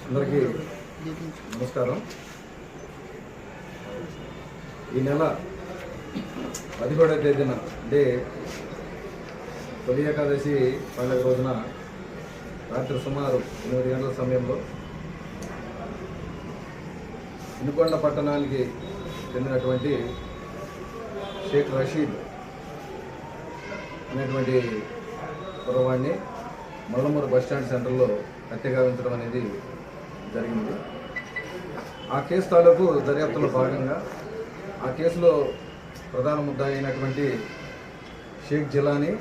అందరికీ నమస్కారం. ఈ నెల 17వ తేదీన అంటే తొలి ఏకాదశి పండుగ రోజున రాత్రి సుమారు 8 గంటల సమయంలో వినుకొండ పట్టణానికి చెందినటువంటి షేక్ రషీద్ అనేటువంటి కుర్రవాడిని మల్లమూరు బస్టాండ్ సెంటర్లో హత్యగా ఉంచడం అనేది జరిగింది. ఆ కేసు తాలూకు దర్యాప్తులో భాగంగా ఆ కేసులో ప్రధాన ముద్దాయి అయినటువంటి షేక్ జిలానీ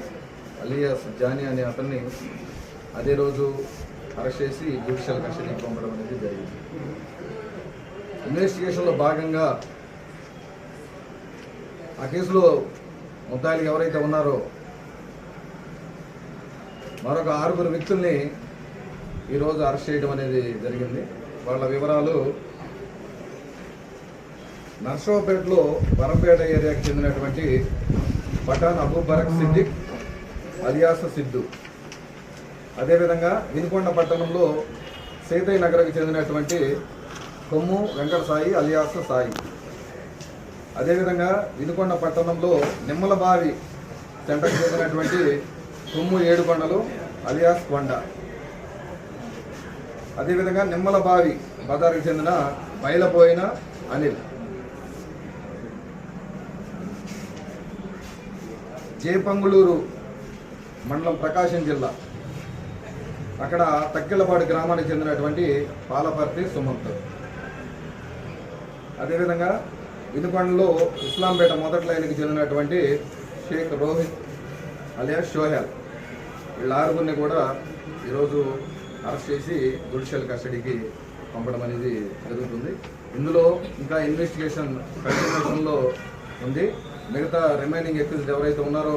అలియాస్ జానీ అనే అతన్ని అదే రోజు అరెస్ట్ చేసి జ్యుడిషియల్ కస్టడీకి పంపడం అనేది జరిగింది. ఇన్వెస్టిగేషన్లో భాగంగా ఆ కేసులో ముద్దాయిలు ఎవరైతే ఉన్నారో మరొక 6 వ్యక్తుల్ని ఈరోజు అరెస్ట్ చేయడం అనేది జరిగింది. వాళ్ళ వివరాలు నర్సరావుపేటలో వరంపేట ఏరియాకి చెందినటువంటి పఠాన్ అబూబరక్ సిద్దిక్ అలియాస్ సిద్దు, అదేవిధంగా వినుకొండ పట్టణంలో సీతయ్య నగర్కి చెందినటువంటి కొమ్ము వెంకట సాయి అలియాస్ సాయి, అదేవిధంగా వినుకొండ పట్టణంలో నిమ్మలబావి సెంటర్కి చెందినటువంటి కొమ్ము ఏడుకొండలు అలియాస్ కొండ, అదేవిధంగా నిమ్మలబావి బజార్కి చెందిన బయలపోయిన అనిల్, జేపంగుళూరు మండలం ప్రకాశం జిల్లా అక్కడ తక్కిళ్ళపాడు గ్రామానికి చెందినటువంటి పాలపర్తి సుమంత్, అదేవిధంగా వినుకొండలో ఇస్లాంపేట మొదటి లైన్కి చెందినటువంటి షేక్ రోహిత్ అలియాస్ షోహెల్, వీళ్ళ 6 కూడా ఈరోజు అరెస్ట్ చేసి జ్యుడిషియల్ కస్టడీకి పంపడం అనేది జరుగుతుంది. ఇందులో ఇంకా ఇన్వెస్టిగేషన్ కంటిన్యూషన్లో ఉంది. మిగతా రిమైనింగ్ అక్యూజ్డ్ ఎవరైతే ఉన్నారో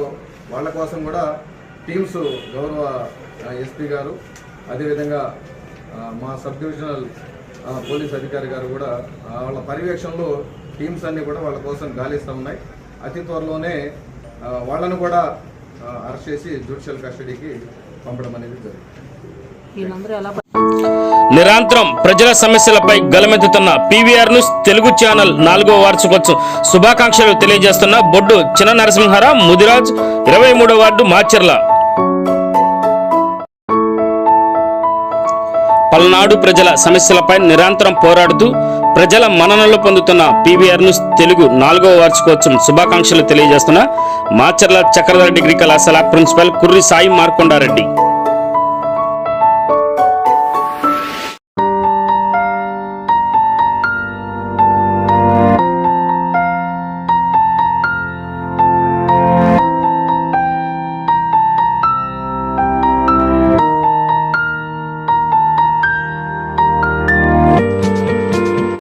వాళ్ళ కోసం కూడా టీమ్స్ గౌరవ ఎస్పీ గారు, అదేవిధంగా మా సబ్ డివిజనల్ పోలీస్ అధికారి గారు కూడా వాళ్ళ పర్యవేక్షణలో టీమ్స్ అన్నీ కూడా వాళ్ళ కోసం గాలిస్తూ ఉన్నాయి. అతి త్వరలోనే వాళ్ళను కూడా అరెస్ట్ చేసి జ్యుడిషియల్ కస్టడీకి పంపడం అనేది జరుగుతుంది. నిరంతరం ప్రజల సమస్యలపై గలమెత్తుతున్న పీవీఆర్ న్యూస్ తెలుగు ఛానల్ 4వ వార్షికోత్సవం శుభాకాంక్షలు తెలియజేస్తున్న బొడ్డు చిన్న నరసింహారావు, ముదిరాజ్, 23వ వార్డు, మాచర్ల. పల్నాడు ప్రజల సమస్యలపై నిరంతరం పోరాడుతూ ప్రజల మన్ననలు పొందుతున్న పీవీఆర్ న్యూస్ తెలుగు 4వ వార్షికోత్సవం శుభాకాంక్షలు తెలియజేస్తున్న మాచర్ల చక్రధర డిగ్రీ కళాశాల ప్రిన్సిపల్ కుర్రి సాయి మార్కొండారెడ్డి.